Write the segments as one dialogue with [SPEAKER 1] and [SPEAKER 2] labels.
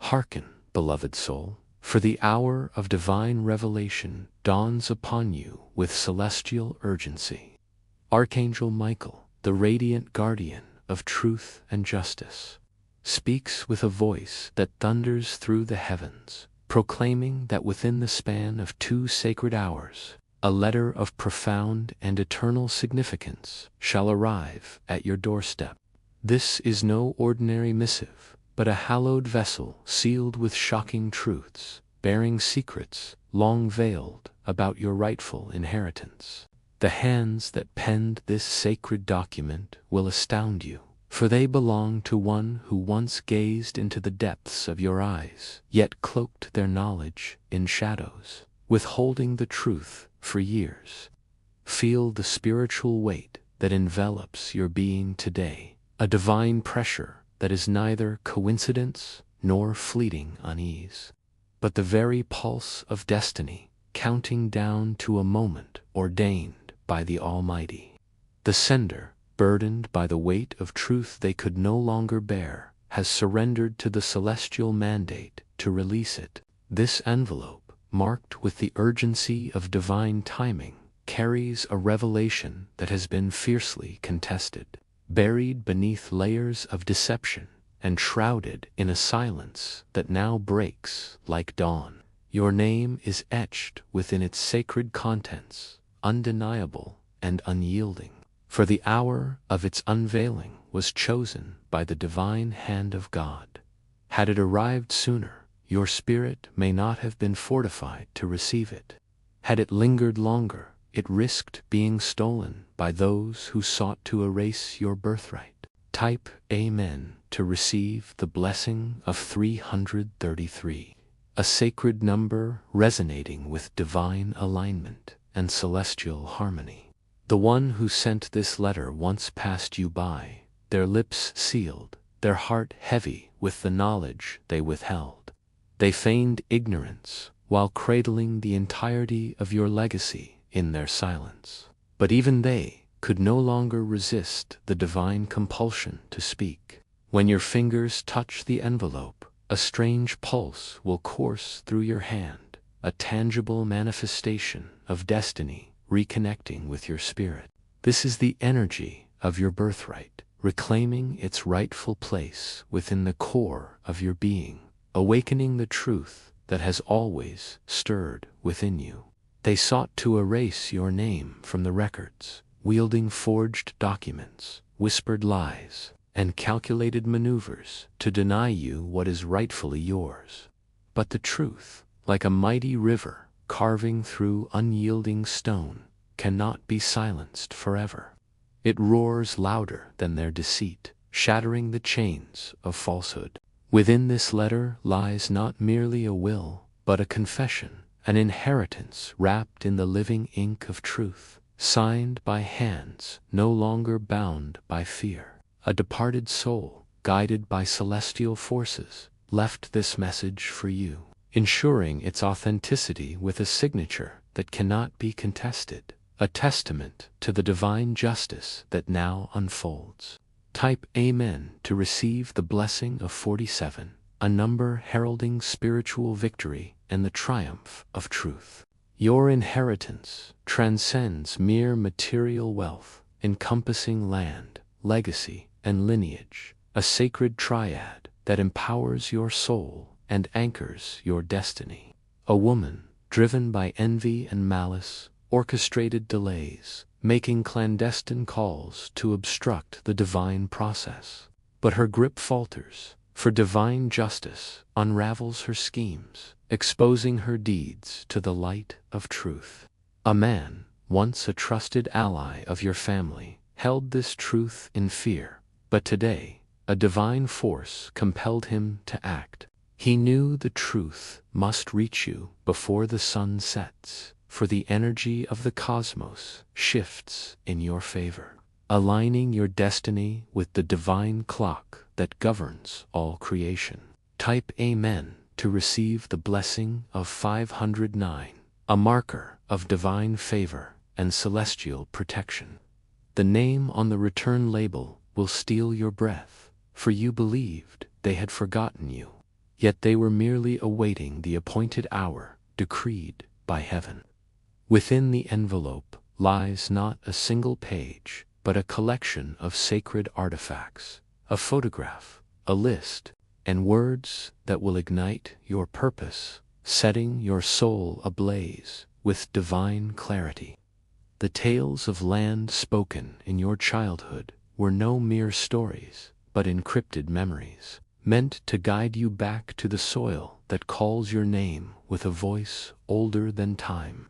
[SPEAKER 1] Hearken, beloved soul, for the hour of divine revelation dawns upon you with celestial urgency. Archangel Michael, the radiant guardian of truth and justice, speaks with a voice that thunders through the heavens, proclaiming that within the span of 2 sacred hours, a letter of profound and eternal significance shall arrive at your doorstep. This is no ordinary missive, but a hallowed vessel sealed with shocking truths, bearing secrets long veiled about your rightful inheritance. The hands that penned this sacred document will astound you, for they belong to one who once gazed into the depths of your eyes, yet cloaked their knowledge in shadows, withholding the truth for years. Feel the spiritual weight that envelops your being today, a divine pressure that is neither coincidence nor fleeting unease, but the very pulse of destiny, counting down to a moment ordained by the Almighty. The sender, burdened by the weight of truth they could no longer bear, has surrendered to the celestial mandate to release it. This envelope, marked with the urgency of divine timing, carries a revelation that has been fiercely contested, buried beneath layers of deception and shrouded in a silence that now breaks like dawn. Your name is etched within its sacred contents, undeniable and unyielding, for the hour of its unveiling was chosen by the divine hand of God. Had it arrived sooner, your spirit may not have been fortified to receive it. Had it lingered longer, it risked being stolen by those who sought to erase your birthright. Type Amen to receive the blessing of 333, a sacred number resonating with divine alignment and celestial harmony. The one who sent this letter once passed you by, their lips sealed, their heart heavy with the knowledge they withheld. They feigned ignorance while cradling the entirety of your legacy in their silence. But even they could no longer resist the divine compulsion to speak. When your fingers touch the envelope, a strange pulse will course through your hand, a tangible manifestation of destiny reconnecting with your spirit. This is the energy of your birthright, reclaiming its rightful place within the core of your being, awakening the truth that has always stirred within you. They sought to erase your name from the records, wielding forged documents, whispered lies, and calculated maneuvers to deny you what is rightfully yours. But the truth, like a mighty river carving through unyielding stone, cannot be silenced forever. It roars louder than their deceit, shattering the chains of falsehood. Within this letter lies not merely a will, but a confession, an inheritance wrapped in the living ink of truth, signed by hands no longer bound by fear. A departed soul, guided by celestial forces, left this message for you, ensuring its authenticity with a signature that cannot be contested, a testament to the divine justice that now unfolds. Type Amen to receive the blessing of 47, a number heralding spiritual victory and the triumph of truth. Your inheritance transcends mere material wealth, encompassing land, legacy, and lineage, a sacred triad that empowers your soul and anchors your destiny. A woman, driven by envy and malice, orchestrated delays, making clandestine calls to obstruct the divine process. But her grip falters, for divine justice unravels her schemes, exposing her deeds to the light of truth. A man, once a trusted ally of your family, held this truth in fear, but today, a divine force compelled him to act. He knew the truth must reach you before the sun sets, for the energy of the cosmos shifts in your favor, aligning your destiny with the divine clock that governs all creation. Type Amen to receive the blessing of 509, a marker of divine favor and celestial protection. The name on the return label will steal your breath, for you believed they had forgotten you. yet they were merely awaiting the appointed hour decreed by heaven. Within the envelope lies not a single page, but a collection of sacred artifacts, a photograph, a list, and words that will ignite your purpose, setting your soul ablaze with divine clarity. The tales of land spoken in your childhood were no mere stories, but encrypted memories, meant to guide you back to the soil that calls your name with a voice older than time.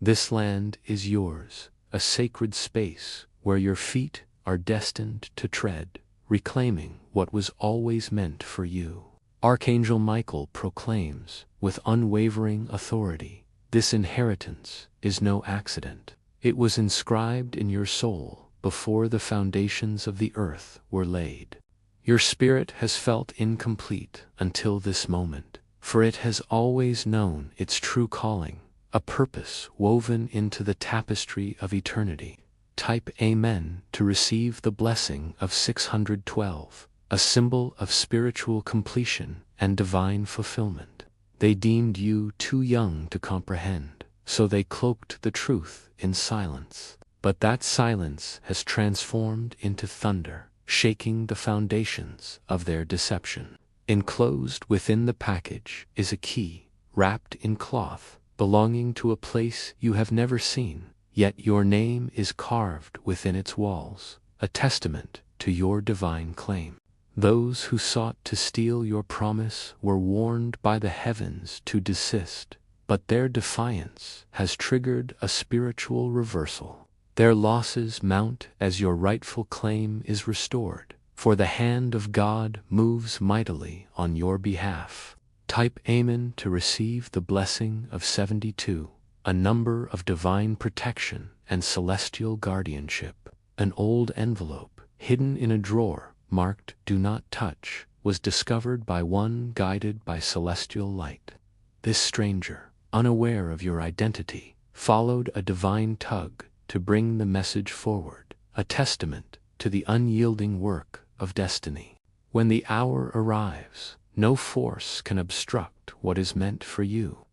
[SPEAKER 1] This land is yours, a sacred space where your feet are destined to tread, reclaiming what was always meant for you. Archangel Michael proclaims, with unwavering authority, this inheritance is no accident. It was inscribed in your soul before the foundations of the earth were laid. Your spirit has felt incomplete until this moment, for it has always known its true calling, a purpose woven into the tapestry of eternity. Type Amen to receive the blessing of 612, a symbol of spiritual completion and divine fulfillment. They deemed you too young to comprehend, so they cloaked the truth in silence. But that silence has transformed into thunder, shaking the foundations of their deception. Enclosed within the package is a key, wrapped in cloth, belonging to a place you have never seen, yet your name is carved within its walls, a testament to your divine claim. Those who sought to steal your promise were warned by the heavens to desist, but their defiance has triggered a spiritual reversal. Their losses mount as your rightful claim is restored, for the hand of God moves mightily on your behalf. Type Amen to receive the blessing of 72, a number of divine protection and celestial guardianship. An old envelope, hidden in a drawer, marked "Do Not Touch," was discovered by one guided by celestial light. This stranger, unaware of your identity, followed a divine tug to bring the message forward, a testament to the unyielding work of destiny. When the hour arrives, no force can obstruct what is meant for you.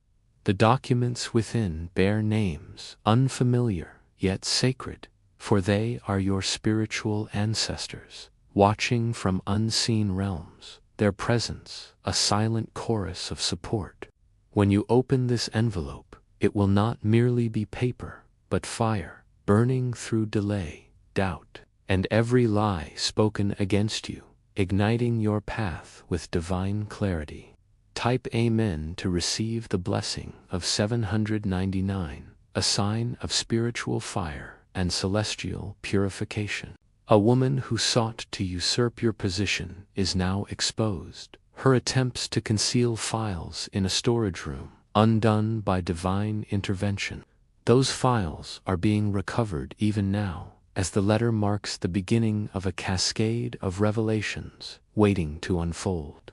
[SPEAKER 1] The documents within bear names, unfamiliar yet sacred, for they are your spiritual ancestors, watching from unseen realms, their presence a silent chorus of support. When you open this envelope, it will not merely be paper, but fire, burning through delay, doubt, and every lie spoken against you, igniting your path with divine clarity. Type Amen to receive the blessing of 799, a sign of spiritual fire and celestial purification. A woman who sought to usurp your position is now exposed, her attempts to conceal files in a storage room undone by divine intervention. Those files are being recovered even now, as the letter marks the beginning of a cascade of revelations waiting to unfold.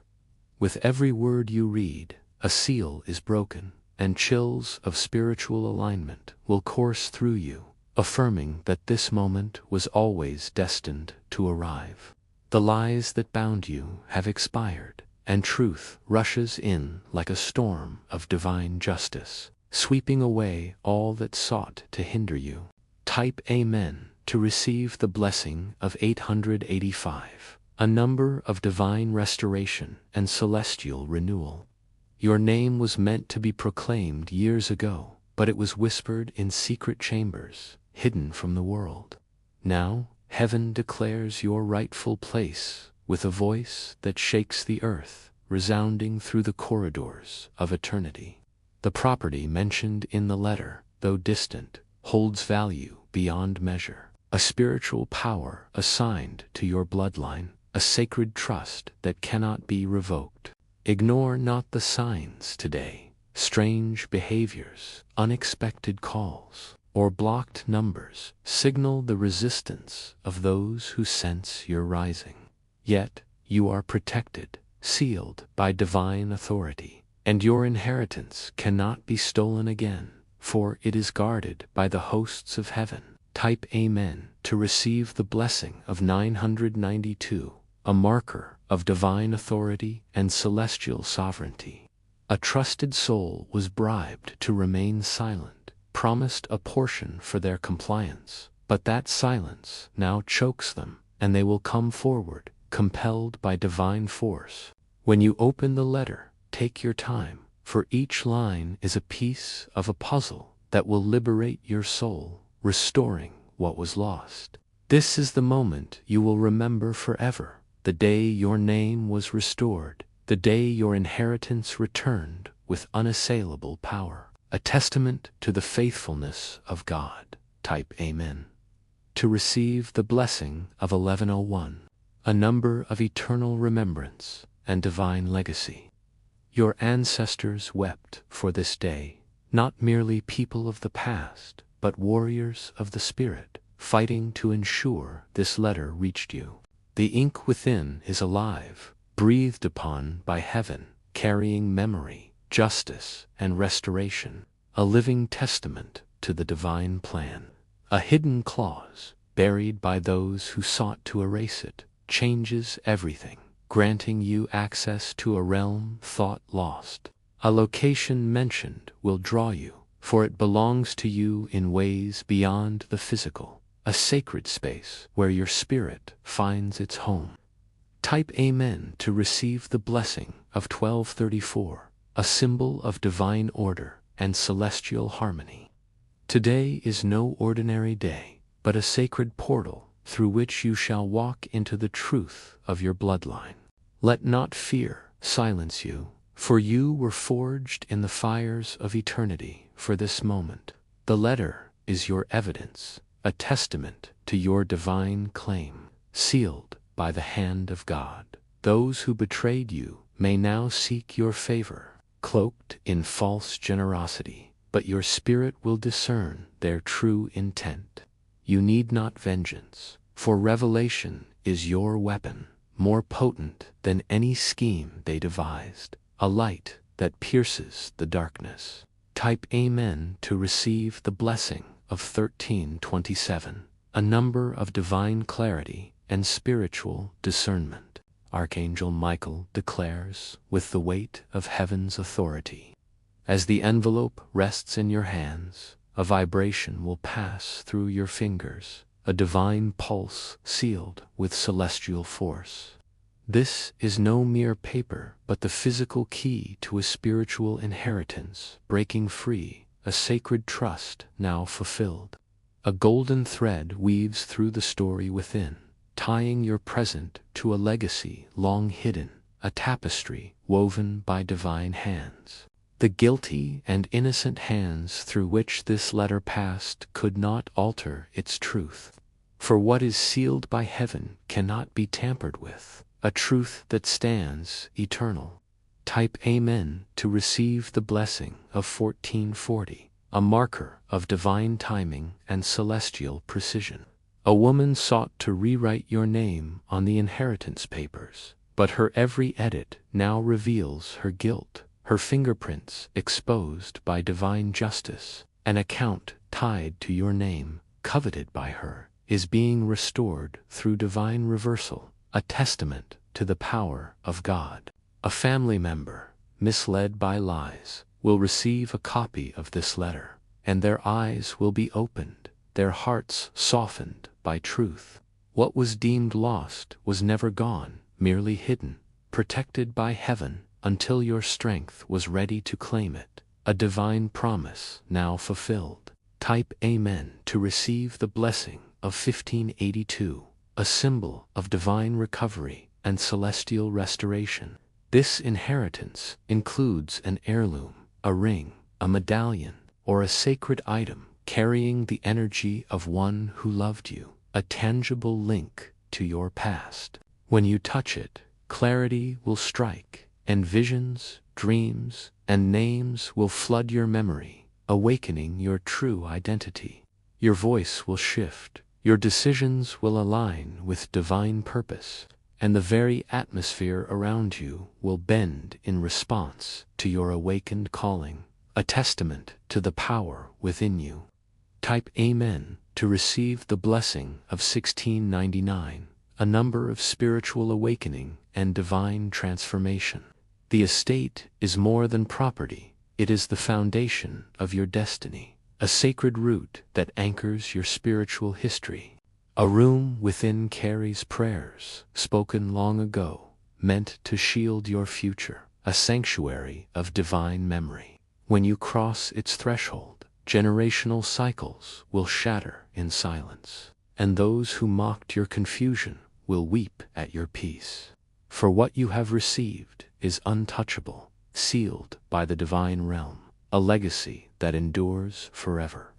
[SPEAKER 1] With every word you read, a seal is broken, and chills of spiritual alignment will course through you, affirming that this moment was always destined to arrive. The lies that bound you have expired, and truth rushes in like a storm of divine justice, sweeping away all that sought to hinder you. Type Amen to receive the blessing of 885, a number of divine restoration and celestial renewal. Your name was meant to be proclaimed years ago, but it was whispered in secret chambers, hidden from the world. Now, heaven declares your rightful place with a voice that shakes the earth, resounding through the corridors of eternity. The property mentioned in the letter, though distant, holds value beyond measure, a spiritual power assigned to your bloodline, a sacred trust that cannot be revoked. Ignore not the signs today, strange behaviors, unexpected calls, or blocked numbers signal the resistance of those who sense your rising. Yet, you are protected, sealed by divine authority, and your inheritance cannot be stolen again, for it is guarded by the hosts of heaven. Type Amen to receive the blessing of 992, a marker of divine authority and celestial sovereignty. A trusted soul was bribed to remain silent, promised a portion for their compliance, but that silence now chokes them, and they will come forward, compelled by divine force. When you open the letter, take your time, for each line is a piece of a puzzle that will liberate your soul, restoring what was lost. This is the moment you will remember forever, the day your name was restored, the day your inheritance returned with unassailable power, a testament to the faithfulness of God. Type Amen. To receive the blessing of 1101, a number of eternal remembrance and divine legacy. Your ancestors wept for this day, not merely people of the past, but warriors of the spirit, fighting to ensure this letter reached you. The ink within is alive, breathed upon by heaven, carrying memory, justice, and restoration, a living testament to the divine plan. A hidden clause, buried by those who sought to erase it, changes everything, granting you access to a realm thought lost. A location mentioned will draw you, for it belongs to you in ways beyond the physical, a sacred space where your spirit finds its home. Type Amen to receive the blessing of 1234, a symbol of divine order and celestial harmony. Today is no ordinary day, but a sacred portal through which you shall walk into the truth of your bloodline. Let not fear silence you, for you were forged in the fires of eternity for this moment. The letter is your evidence, a testament to your divine claim, sealed by the hand of God. Those who betrayed you may now seek your favor, cloaked in false generosity, but your spirit will discern their true intent. You need not vengeance, for revelation is your weapon, more potent than any scheme they devised, a light that pierces the darkness. Type Amen to receive the blessing of 1327, a number of divine clarity and spiritual discernment. Archangel Michael declares with the weight of heaven's authority. As the envelope rests in your hands, a vibration will pass through your fingers, a divine pulse sealed with celestial force. This is no mere paper, but the physical key to a spiritual inheritance, breaking free, a sacred trust now fulfilled. A golden thread weaves through the story within, tying your present to a legacy long hidden, a tapestry woven by divine hands. The guilty and innocent hands through which this letter passed could not alter its truth. For what is sealed by heaven cannot be tampered with, a truth that stands eternal. Type Amen to receive the blessing of 1440, a marker of divine timing and celestial precision. A woman sought to rewrite your name on the inheritance papers, but her every edit now reveals her guilt, her fingerprints exposed by divine justice. An account tied to your name, coveted by her, is being restored through divine reversal, a testament to the power of God. A family member, misled by lies, will receive a copy of this letter, and their eyes will be opened, their hearts softened by truth. What was deemed lost was never gone, merely hidden, protected by heaven until your strength was ready to claim it, a divine promise now fulfilled. Type Amen to receive the blessing of 1582, a symbol of divine recovery and celestial restoration. This inheritance includes an heirloom, a ring, a medallion, or a sacred item carrying the energy of one who loved you, a tangible link to your past. When you touch it, clarity will strike, and visions, dreams, and names will flood your memory, awakening your true identity. Your voice will shift, your decisions will align with divine purpose, and the very atmosphere around you will bend in response to your awakened calling, a testament to the power within you. Type Amen to receive the blessing of 1699, a number of spiritual awakening and divine transformation. The estate is more than property, it is the foundation of your destiny, a sacred root that anchors your spiritual history. A room within carries prayers, spoken long ago, meant to shield your future, a sanctuary of divine memory. When you cross its threshold, generational cycles will shatter in silence, and those who mocked your confusion will weep at your peace. For what you have received is untouchable, sealed by the divine realm, a legacy that endures forever.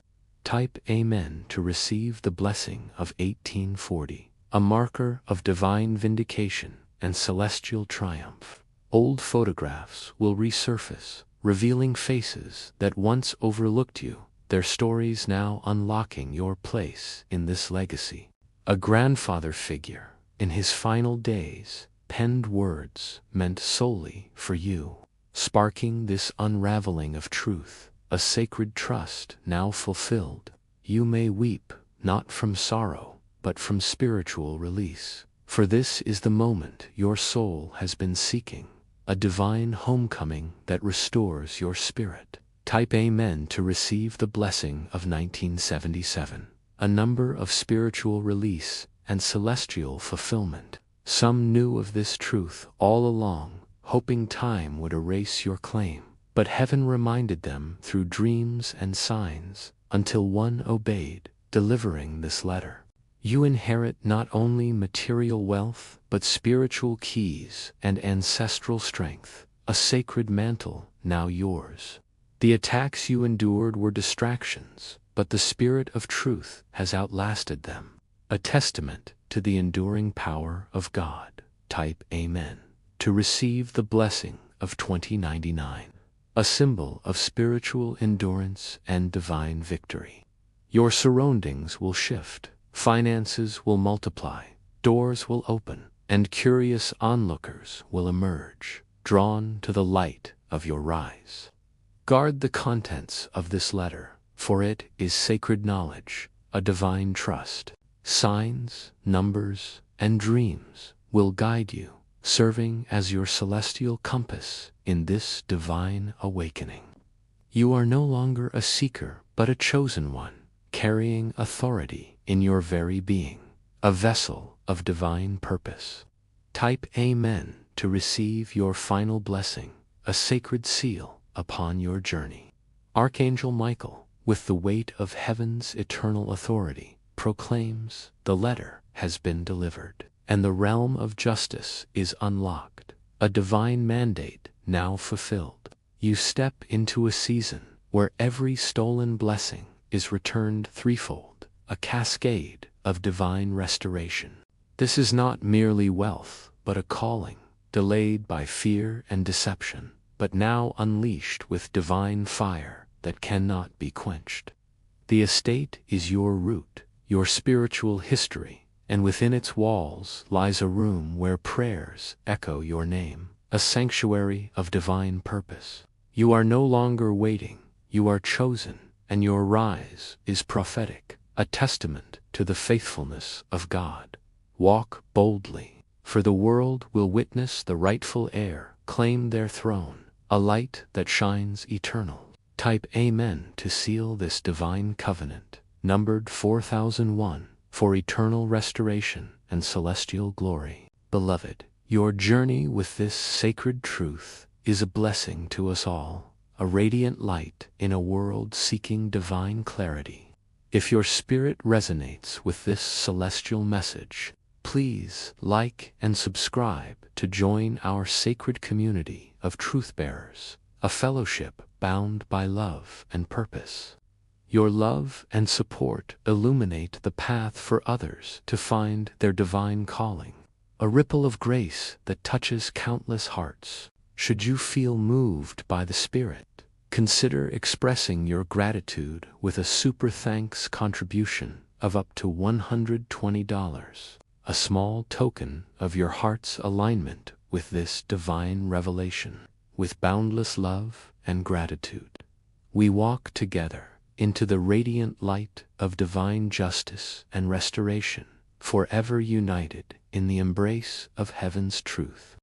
[SPEAKER 1] Type Amen to receive the blessing of 1840, a marker of divine vindication and celestial triumph. Old photographs will resurface, revealing faces that once overlooked you, their stories now unlocking your place in this legacy. A grandfather figure, in his final days, penned words meant solely for you, sparking this unraveling of truth, a sacred trust now fulfilled. You may weep, not from sorrow, but from spiritual release, for this is the moment your soul has been seeking, a divine homecoming that restores your spirit. Type Amen to receive the blessing of 1977, a number of spiritual release and celestial fulfillment. Some knew of this truth all along, hoping time would erase your claim, but heaven reminded them through dreams and signs, until one obeyed, delivering this letter. You inherit not only material wealth, but spiritual keys and ancestral strength, a sacred mantle now yours. The attacks you endured were distractions, but the spirit of truth has outlasted them, a testament to the enduring power of God. Type Amen to receive the blessing of 2099, a symbol of spiritual endurance and divine victory. Your surroundings will shift, finances will multiply, doors will open, and curious onlookers will emerge, drawn to the light of your rise. Guard the contents of this letter, for it is sacred knowledge, a divine trust. Signs, numbers, and dreams will guide you, serving as your celestial compass in this divine awakening. You are no longer a seeker, but a chosen one, carrying authority in your very being, a vessel of divine purpose. Type Amen to receive your final blessing, a sacred seal upon your journey. Archangel Michael, with the weight of heaven's eternal authority, proclaims the letter has been delivered, and the realm of justice is unlocked, a divine mandate now fulfilled. You step into a season where every stolen blessing is returned threefold, a cascade of divine restoration. This is not merely wealth, but a calling, delayed by fear and deception, but now unleashed with divine fire that cannot be quenched. The estate is your root, your spiritual history, and within its walls lies a room where prayers echo your name, a sanctuary of divine purpose. You are no longer waiting, you are chosen, and your rise is prophetic, a testament to the faithfulness of God. Walk boldly, for the world will witness the rightful heir claim their throne, a light that shines eternal. Type Amen to seal this divine covenant, numbered 4001, for eternal restoration and celestial glory. Beloved, your journey with this sacred truth is a blessing to us all, a radiant light in a world seeking divine clarity. If your spirit resonates with this celestial message, please like and subscribe to join our sacred community of truth bearers, a fellowship bound by love and purpose. Your love and support illuminate the path for others to find their divine calling, a ripple of grace that touches countless hearts. Should you feel moved by the Spirit, consider expressing your gratitude with a super thanks contribution of up to $120, a small token of your heart's alignment with this divine revelation. With boundless love and gratitude, we walk together into the radiant light of divine justice and restoration, forever united in the embrace of heaven's truth.